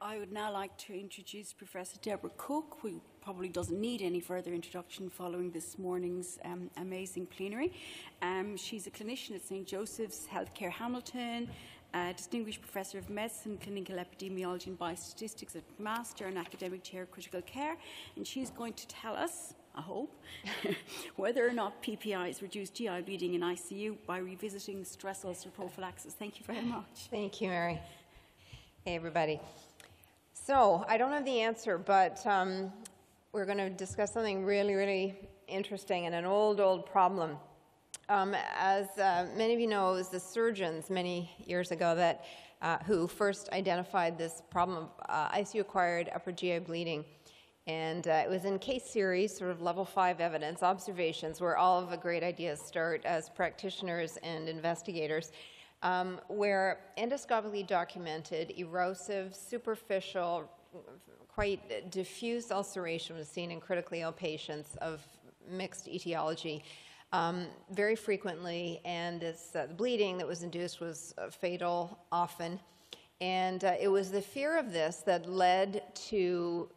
I would now like to introduce Professor Deborah Cook, who probably doesn't need any further introduction following this morning's amazing plenary. She's a clinician at St. Joseph's Healthcare Hamilton, Distinguished Professor of Medicine, Clinical Epidemiology and Biostatistics at Master and Academic Chair of Critical Care, and she's going to tell us, I hope, whether or not PPIs reduce GI bleeding in ICU by revisiting stress ulcer prophylaxis. Thank you very much. Thank you, Mary. Hey, everybody. So, I don't have the answer, but we're going to discuss something really, really interesting and an old problem. As many of you know, it was the surgeons many years ago that who first identified this problem of ICU-acquired upper GI bleeding. And it was in case series, sort of level 5 evidence, observations, where all of the great ideas start as practitioners and investigators, where endoscopically documented erosive, superficial, quite diffuse ulceration was seen in critically ill patients of mixed etiology very frequently, and this bleeding that was induced was fatal often. And it was the fear of this that led to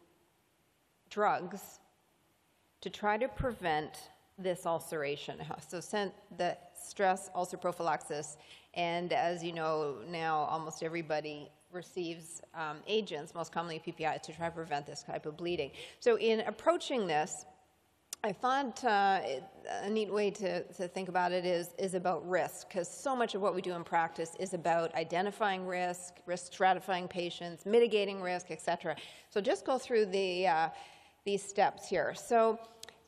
drugs to try to prevent this ulceration. So sent the stress ulcer prophylaxis, and as you know now, almost everybody receives agents, most commonly PPIs, to try to prevent this type of bleeding. So in approaching this, I thought a neat way to think about it is about risk, because so much of what we do in practice is about identifying risk stratifying patients, mitigating risk, etc. So just go through these steps here. So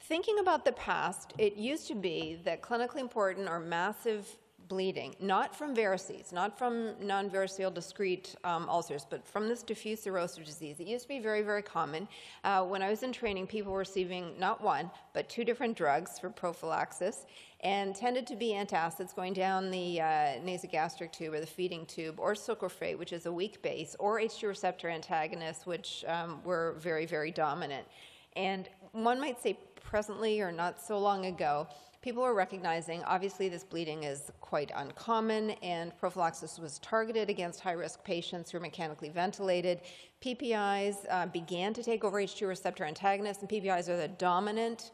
thinking about the past, it used to be that clinically important or massive bleeding, not from varices, not from non-variceal discrete ulcers, but from this diffuse erosive disease. It used to be very, very common. When I was in training, people were receiving not one, but 2 different drugs for prophylaxis, and tended to be antacids going down the nasogastric tube or the feeding tube, or sucralfate, which is a weak base, or H2 receptor antagonists, which were very, very dominant. And one might say presently, or not so long ago, people were recognizing, obviously, this bleeding is quite uncommon, and prophylaxis was targeted against high-risk patients who are mechanically ventilated. PPIs began to take over H2 receptor antagonists, and PPIs are the dominant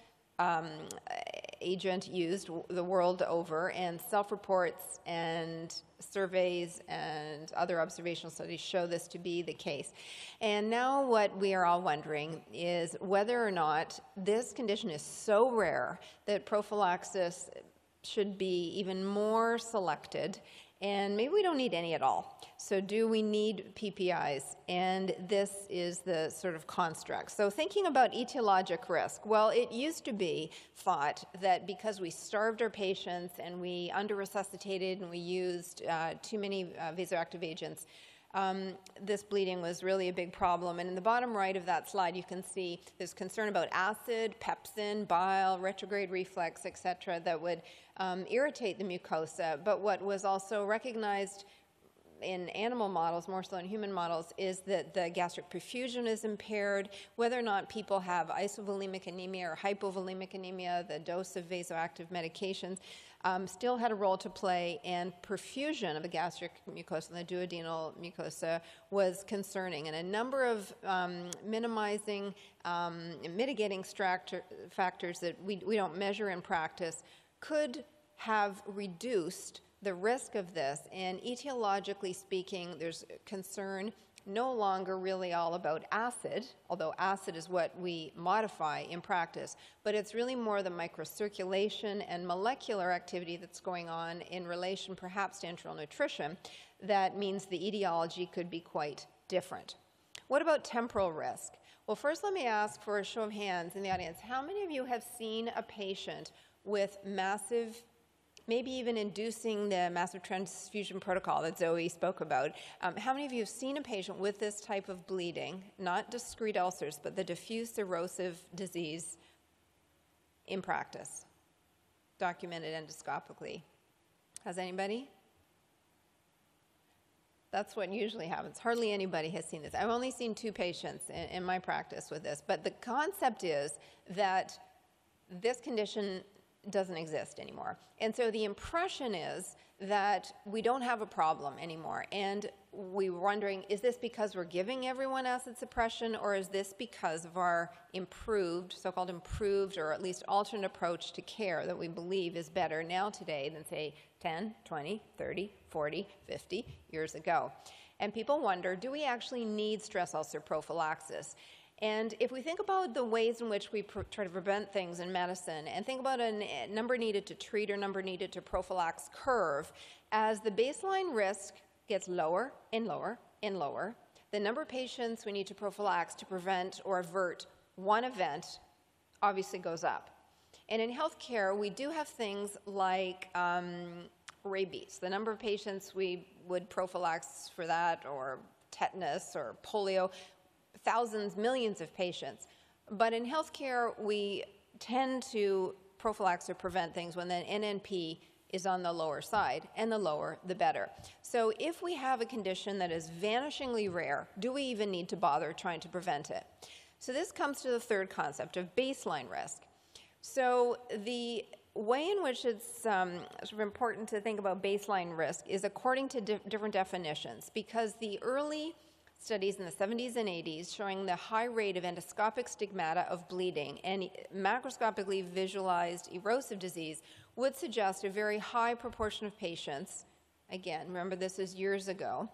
agent used the world over, and self-reports and surveys and other observational studies show this to be the case. And now what we are all wondering is whether or not this condition is so rare that prophylaxis should be even more selected, and maybe we don't need any at all. So do we need PPIs? And this is the sort of construct. So thinking about etiologic risk, well, it used to be thought that because we starved our patients and we under-resuscitated and we used too many vasoactive agents, this bleeding was really a big problem. And in the bottom right of that slide, you can see there's concern about acid, pepsin, bile, retrograde reflex, etc., that would irritate the mucosa. But what was also recognized in animal models, more so in human models, is that the gastric perfusion is impaired. Whether or not people have isovolemic anemia or hypovolemic anemia, the dose of vasoactive medications still had a role to play, and perfusion of the gastric mucosa and the duodenal mucosa was concerning. And a number of minimizing, mitigating factors that we don't measure in practice could have reduced the risk of this. And etiologically speaking, there's concern no longer really all about acid, although acid is what we modify in practice, but it's really more the microcirculation and molecular activity that's going on in relation perhaps to enteral nutrition that means the etiology could be quite different. What about temporal risk? Well, first let me ask for a show of hands in the audience. How many of you have seen a patient with massive, maybe even inducing the massive transfusion protocol that Zoe spoke about? How many of you have seen a patient with this type of bleeding, not discrete ulcers, but the diffuse erosive disease in practice, documented endoscopically? Has anybody? That's what usually happens. Hardly anybody has seen this. I've only seen 2 patients in my practice with this, but the concept is that this condition doesn't exist anymore. And so the impression is that we don't have a problem anymore. And we were wondering, is this because we're giving everyone acid suppression, or is this because of our improved, so-called improved, or at least alternate approach to care that we believe is better now today than, say, 10, 20, 30, 40, 50 years ago? And people wonder, do we actually need stress ulcer prophylaxis? And if we think about the ways in which we try to prevent things in medicine, and think about a number needed to treat or number needed to prophylax curve, as the baseline risk gets lower and lower and lower, the number of patients we need to prophylax to prevent or avert one event obviously goes up. And in healthcare, we do have things like rabies. The number of patients we would prophylax for that, or tetanus or polio, thousands, millions of patients. But in healthcare, we tend to prophylax or prevent things when the NNP is on the lower side, and the lower, the better. So if we have a condition that is vanishingly rare, do we even need to bother trying to prevent it? So this comes to the third concept of baseline risk. So the way in which it's sort of important to think about baseline risk is according to different definitions, because the early studies in the 70s and 80s showing the high rate of endoscopic stigmata of bleeding and macroscopically visualized erosive disease would suggest a very high proportion of patients, again, remember this is years ago,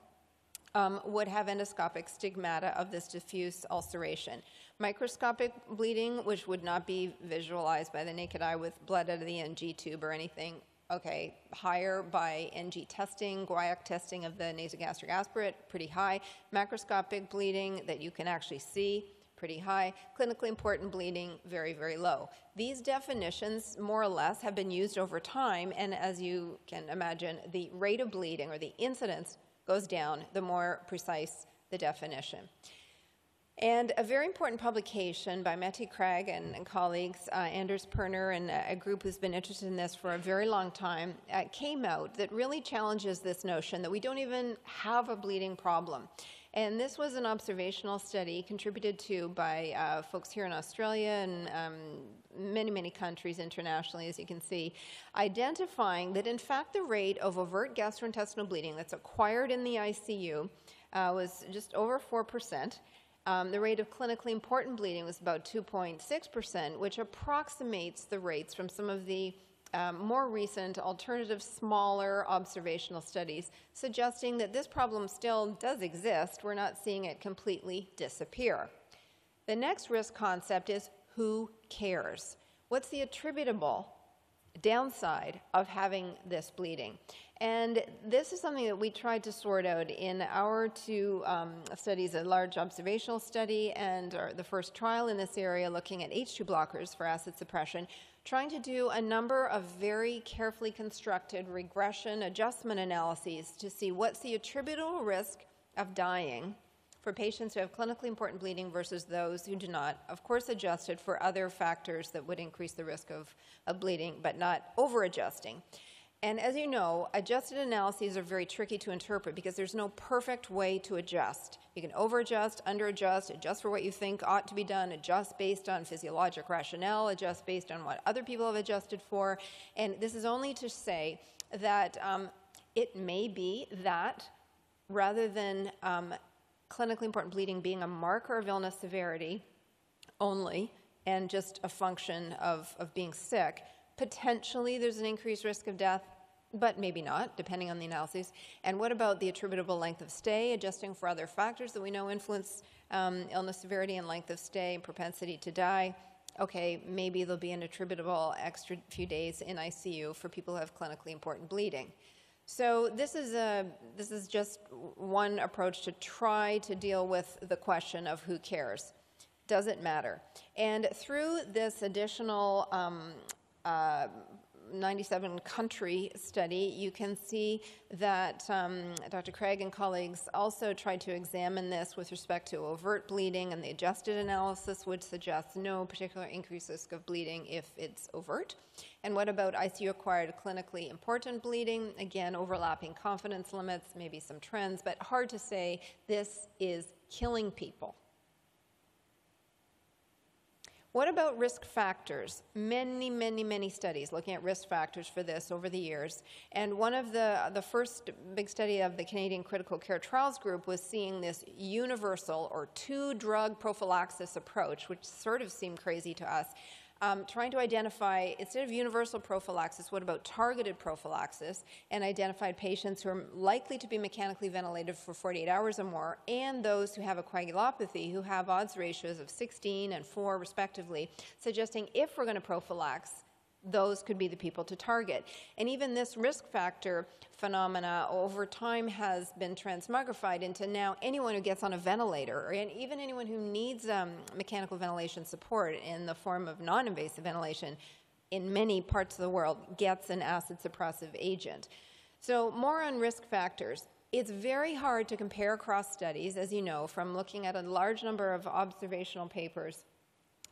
would have endoscopic stigmata of this diffuse ulceration. Microscopic bleeding, which would not be visualized by the naked eye with blood out of the NG tube or anything, okay, higher by NG testing, guaiac testing of the nasogastric aspirate, pretty high. Macroscopic bleeding that you can actually see, pretty high. Clinically important bleeding, very, very low. These definitions, more or less, have been used over time, and as you can imagine, the rate of bleeding or the incidence goes down the more precise the definition. And a very important publication by Mette Craig and colleagues, Anders Perner and a group who's been interested in this for a very long time, came out that really challenges this notion that we don't even have a bleeding problem. And this was an observational study contributed to by folks here in Australia and many, many countries internationally, as you can see, identifying that in fact the rate of overt gastrointestinal bleeding that's acquired in the ICU was just over 4%. The rate of clinically important bleeding was about 2.6%, which approximates the rates from some of the more recent alternative smaller observational studies suggesting that this problem still does exist. We're not seeing it completely disappear. The next risk concept is who cares? What's the attributable downside of having this bleeding? And this is something that we tried to sort out in our two studies, a large observational study and the first trial in this area looking at H2 blockers for acid suppression, trying to do a number of very carefully constructed regression adjustment analyses to see what's the attributable risk of dying for patients who have clinically important bleeding versus those who do not, of course adjusted for other factors that would increase the risk of bleeding, but not over-adjusting. And as you know, adjusted analyses are very tricky to interpret because there's no perfect way to adjust. You can over-adjust, under-adjust, adjust for what you think ought to be done, adjust based on physiologic rationale, adjust based on what other people have adjusted for. And this is only to say that it may be that rather than clinically important bleeding being a marker of illness severity only and just a function of being sick, potentially there's an increased risk of death, but maybe not, depending on the analyses. And what about the attributable length of stay, adjusting for other factors that we know influence illness severity and length of stay and propensity to die? Okay, maybe there'll be an attributable extra few days in ICU for people who have clinically important bleeding. So this is just one approach to try to deal with the question of who cares. Does it matter? And through this additional 97-country study, you can see that Dr. Craig and colleagues also tried to examine this with respect to overt bleeding, and the adjusted analysis would suggest no particular increased risk of bleeding if it's overt. And what about ICU-acquired clinically important bleeding? Again, overlapping confidence limits, maybe some trends, but hard to say this is killing people. What about risk factors? Many, many, many studies looking at risk factors for this over the years. And one of the first big study of the Canadian Critical Care Trials Group was seeing this universal or two-drug prophylaxis approach, which sort of seemed crazy to us. Trying to identify, instead of universal prophylaxis, what about targeted prophylaxis, and identified patients who are likely to be mechanically ventilated for 48 hours or more, and those who have a coagulopathy who have odds ratios of 16 and 4 respectively, suggesting if we're going to prophylax, those could be the people to target. And even this risk factor phenomena over time has been transmogrified into now anyone who gets on a ventilator, and even anyone who needs mechanical ventilation support in the form of non-invasive ventilation in many parts of the world gets an acid suppressive agent. So more on risk factors. It's very hard to compare across studies, as you know, from looking at a large number of observational papers.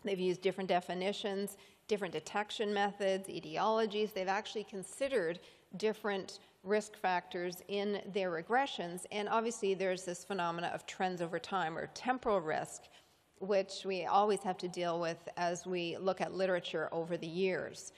They've used different definitions, different detection methods, etiologies. They've actually considered different risk factors in their regressions. And obviously there's this phenomena of trends over time, or temporal risk, which we always have to deal with as we look at literature over the years.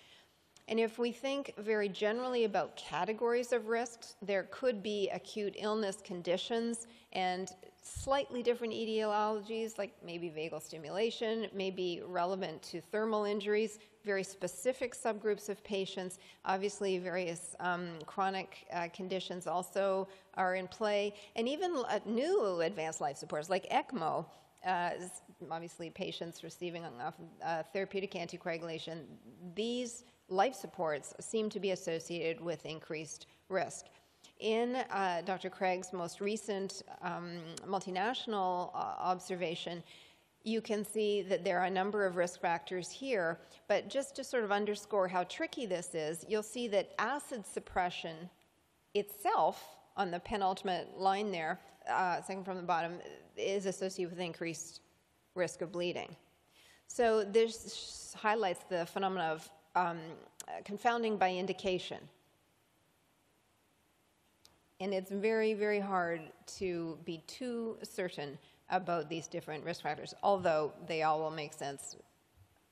And if we think very generally about categories of risks, there could be acute illness conditions and slightly different etiologies, like maybe vagal stimulation, may be relevant to thermal injuries, very specific subgroups of patients. Obviously, various chronic conditions also are in play, and even new advanced life supports like ECMO. Obviously, patients receiving therapeutic anticoagulation, these life supports seem to be associated with increased risk. In Dr. Craig's most recent multinational observation, you can see that there are a number of risk factors here, but just to sort of underscore how tricky this is, you'll see that acid suppression itself, on the penultimate line there, second from the bottom, is associated with increased risk of bleeding. So this highlights the phenomena of confounding by indication. And it's very, very hard to be too certain about these different risk factors, although they all will make sense,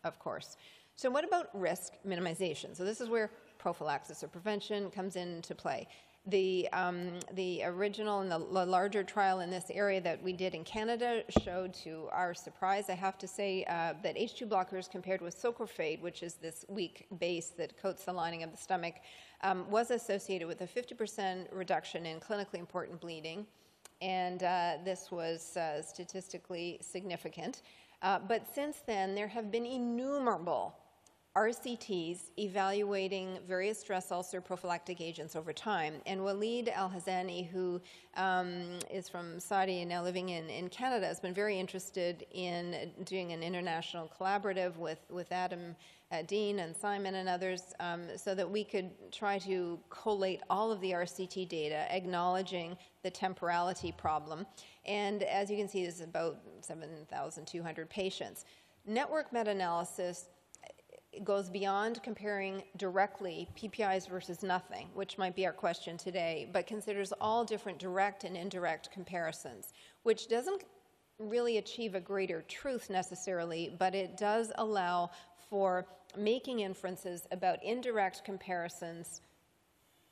of course. So what about risk minimization? So this is where prophylaxis or prevention comes into play. The original and the larger trial in this area that we did in Canada showed, to our surprise, I have to say, that H2 blockers compared with sucralfate, which is this weak base that coats the lining of the stomach, was associated with a 50% reduction in clinically important bleeding, and this was statistically significant. But since then, there have been innumerable RCTs evaluating various stress ulcer prophylactic agents over time. And Walid Al-Hazani, who is from Saudi and now living in Canada, has been very interested in doing an international collaborative with Adam Dean and Simon and others so that we could try to collate all of the RCT data, acknowledging the temporality problem. And as you can see, this is about 7,200 patients. Network meta-analysis goes beyond comparing directly PPIs versus nothing, which might be our question today, but considers all different direct and indirect comparisons, which doesn't really achieve a greater truth necessarily, but it does allow for making inferences about indirect comparisons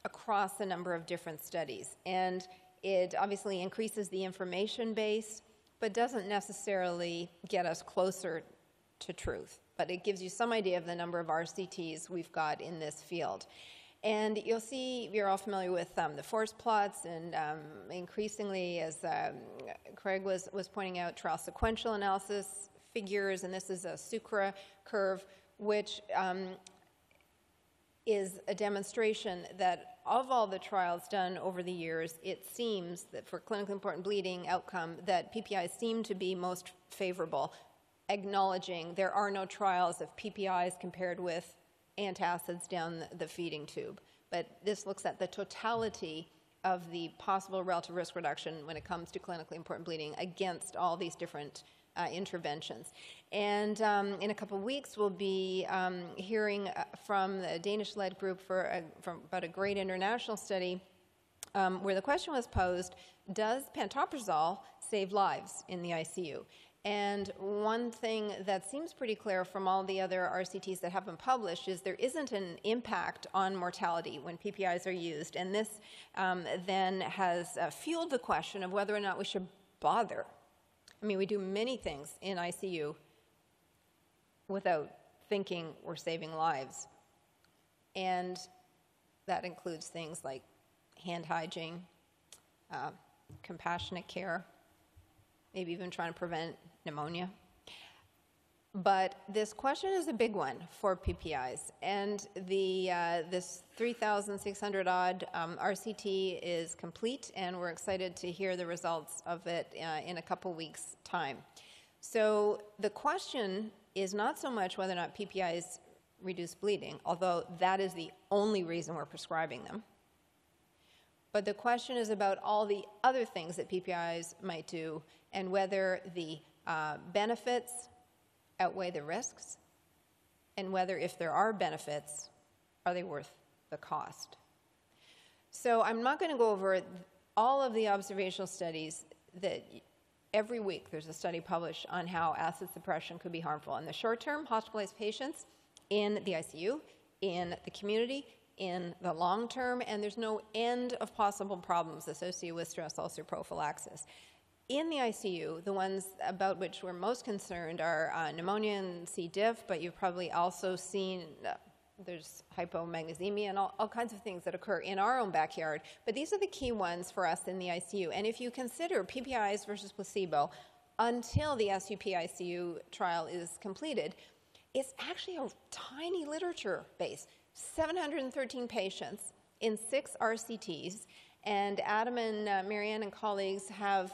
across a number of different studies. And it obviously increases the information base, but doesn't necessarily get us closer to truth. But it gives you some idea of the number of RCTs we've got in this field. And you'll see, you're all familiar with the forest plots, and increasingly, as Craig was pointing out, trial sequential analysis figures, and this is a SUCRA curve, which is a demonstration that of all the trials done over the years, it seems that for clinically important bleeding outcome, that PPIs seem to be most favorable, acknowledging there are no trials of PPIs compared with antacids down the feeding tube. But this looks at the totality of the possible relative risk reduction when it comes to clinically important bleeding against all these different interventions. And in a couple of weeks, we'll be hearing from the Danish-led group from about a great international study where the question was posed, does pantoprazole save lives in the ICU? And one thing that seems pretty clear from all the other RCTs that have been published is there isn't an impact on mortality when PPIs are used. And this then has fueled the question of whether or not we should bother. I mean, we do many things in ICU without thinking we're saving lives. And that includes things like hand hygiene, compassionate care, maybe even trying to prevent pneumonia. But this question is a big one for PPIs, and this 3,600 odd RCT is complete, and we're excited to hear the results of it in a couple weeks' time. So the question is not so much whether or not PPIs reduce bleeding, although that is the only reason we're prescribing them. But the question is about all the other things that PPIs might do and whether the benefits outweigh the risks, and whether, if there are benefits, are they worth the cost. So I'm not going to go over all of the observational studies that every week there's a study published on how acid suppression could be harmful in the short term, hospitalized patients, in the ICU, in the community, in the long term, and there's no end of possible problems associated with stress ulcer prophylaxis. In the ICU, the ones about which we're most concerned are pneumonia and C. diff, but you've probably also seen there's hypomagnesemia and all kinds of things that occur in our own backyard. But these are the key ones for us in the ICU. And if you consider PPIs versus placebo until the SUP-ICU trial is completed, it's actually a tiny literature base, 713 patients in 6 RCTs. And Adam and Marianne and colleagues have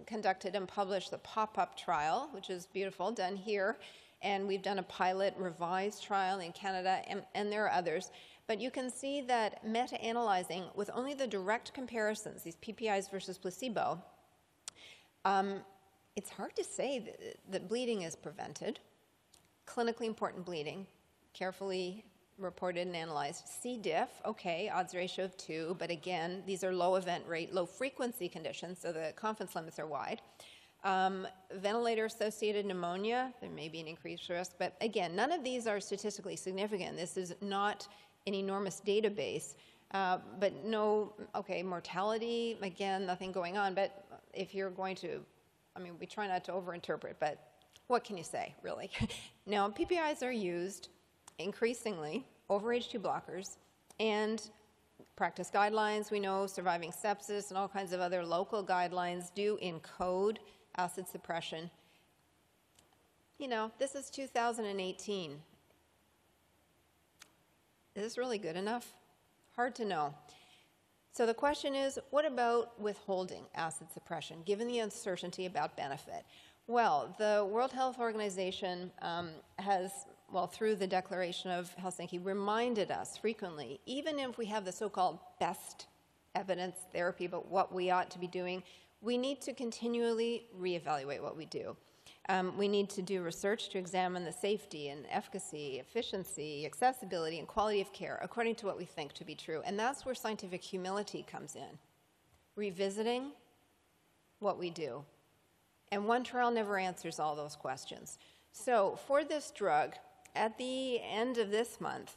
conducted and published the pop-up trial, which is beautiful, done here. And we've done a pilot revised trial in Canada, and there are others. But you can see that meta-analyzing with only the direct comparisons, these PPIs versus placebo, it's hard to say that bleeding is prevented. Clinically important bleeding, carefully reported and analyzed. C. diff, okay, odds ratio of 2, but again, these are low event rate, low frequency conditions, so the confidence limits are wide. Ventilator-associated pneumonia, there may be an increased risk, but again, none of these are statistically significant. This is not an enormous database, but no, okay, mortality, again, nothing going on, but if you're going to, I mean, we try not to overinterpret, but what can you say, really? Now, PPIs are used increasingly over H2 blockers, and practice guidelines, we know surviving sepsis and all kinds of other local guidelines do encode acid suppression. You know, this is 2018. Is this really good enough? Hard to know. So the question is, what about withholding acid suppression, given the uncertainty about benefit? Well, the World Health Organization has, well, through the Declaration of Helsinki, reminded us frequently, even if we have the so-called best evidence therapy about what we ought to be doing, we need to continually reevaluate what we do. We need to do research to examine the safety and efficacy, efficiency, accessibility, and quality of care according to what we think to be true. And that's where scientific humility comes in, revisiting what we do. And one trial never answers all those questions. So for this drug, at the end of this month,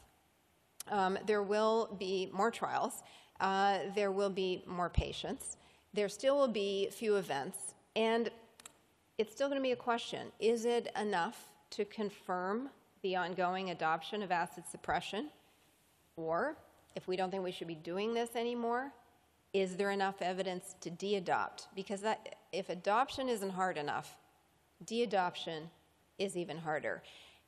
there will be more trials. There will be more patients. There still will be few events. And it's still going to be a question. Is it enough to confirm the ongoing adoption of acid suppression? Or, if we don't think we should be doing this anymore, is there enough evidence to de-adopt? Because if adoption isn't hard enough, de-adoption is even harder.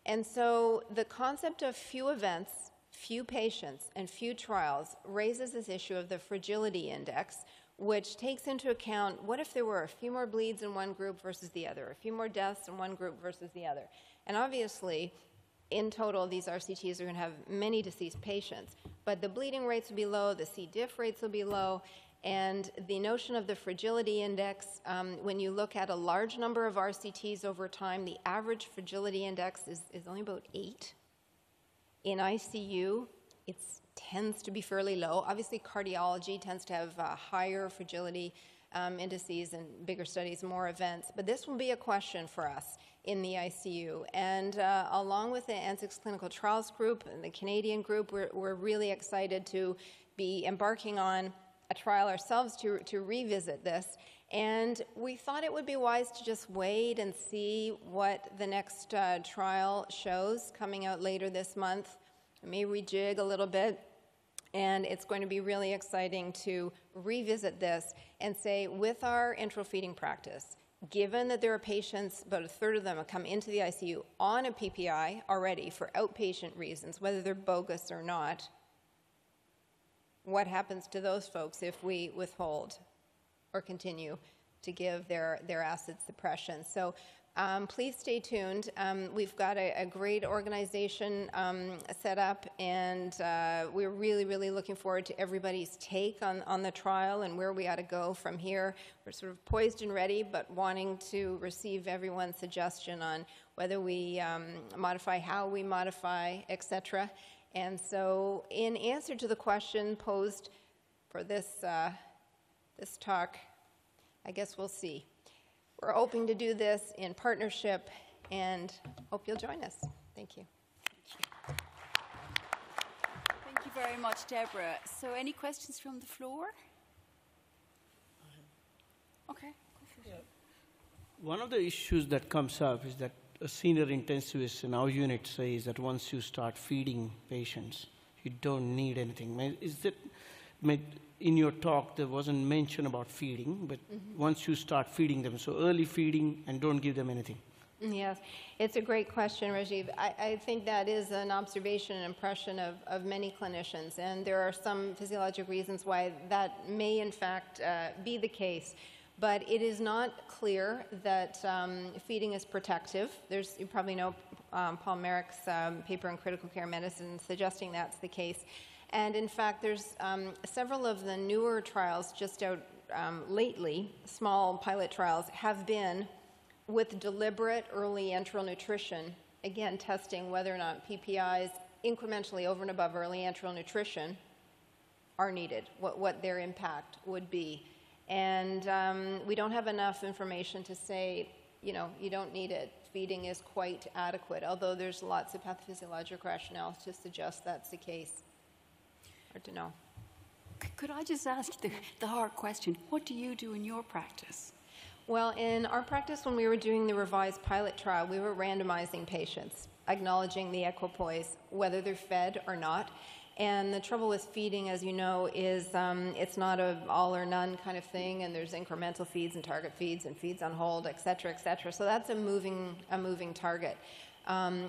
And so the concept of few events, few patients, and few trials raises this issue of the fragility index, which takes into account what if there were a few more bleeds in one group versus the other, a few more deaths in one group versus the other. And obviously, in total, these RCTs are going to have many deceased patients, but the bleeding rates will be low, the C. diff rates will be low, and the notion of the fragility index, when you look at a large number of RCTs over time, the average fragility index is only about 8. In ICU, it tends to be fairly low. Obviously, cardiology tends to have higher fragility indices and bigger studies, more events. But this will be a question for us in the ICU. And along with the ANZIC's clinical trials group and the Canadian group, we're really excited to be embarking on a trial ourselves to revisit this. And we thought it would be wise to just wait and see what the next trial shows coming out later this month. It may rejig a little bit. And it's going to be really exciting to revisit this and say, with our enteral feeding practice, given that there are patients, about a third of them have come into the ICU on a PPI already for outpatient reasons, whether they're bogus or not, what happens to those folks if we withhold or continue to give their acid suppression? So please stay tuned. We've got a great organization set up, and we're really, really looking forward to everybody's take on the trial and where we ought to go from here. We're sort of poised and ready, but wanting to receive everyone's suggestion on whether we modify, how we modify, etc. And so in answer to the question posed for this talk, I guess we'll see. We're hoping to do this in partnership, and hope you'll join us. Thank you. Thank you very much, Deborah. So any questions from the floor? Okay. Yeah. One of the issues that comes up is that a senior intensivist in our unit says that once you start feeding patients, you don't need anything. Is that, in your talk, there wasn't mention about feeding, but once you start feeding them, so early feeding and don't give them anything. Yes, it's a great question, Rajiv. I think that is an observation and impression of many clinicians, and there are some physiologic reasons why that may in fact be the case. But it is not clear that feeding is protective. You probably know Paul Merrick's paper in Critical Care Medicine suggesting that's the case. And in fact, there's several of the newer trials just out lately, small pilot trials, have been with deliberate early enteral nutrition, again, testing whether or not PPIs incrementally over and above early enteral nutrition are needed, what their impact would be. And we don't have enough information to say, you don't need it. Feeding is quite adequate, although there's lots of pathophysiologic rationale to suggest that's the case. Hard to know. Could I just ask the hard question? What do you do in your practice? Well, in our practice, when we were doing the revised pilot trial, we were randomizing patients, acknowledging the equipoise, whether they're fed or not. And the trouble with feeding, as you know, is it's not an all or none kind of thing, and there's incremental feeds and target feeds and feeds on hold, et cetera, et cetera. So that's a moving target.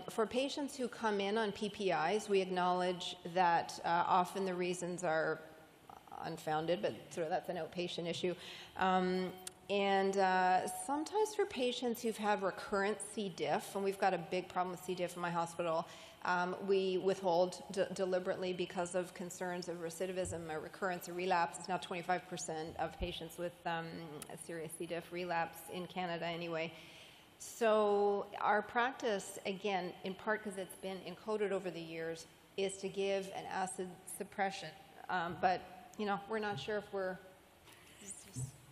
For patients who come in on PPIs, we acknowledge that often the reasons are unfounded, but sort of that's an outpatient issue. And sometimes for patients who've had recurrent C. diff, and we've got a big problem with C. diff in my hospital, we withhold deliberately because of concerns of recidivism or recurrence or relapse. It's now 25% of patients with a serious C. diff relapse in Canada anyway. So our practice, again, in part because it's been encoded over the years, is to give an acid suppression. But, we're not sure if we're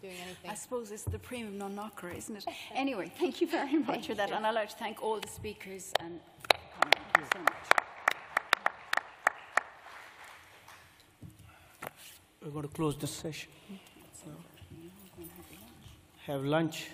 doing anything. I suppose it's the primum non nocere, isn't it? Anyway, thank you very much for that. And I'd like to thank all the speakers and thank you so much. We're going to close this session. So, have lunch.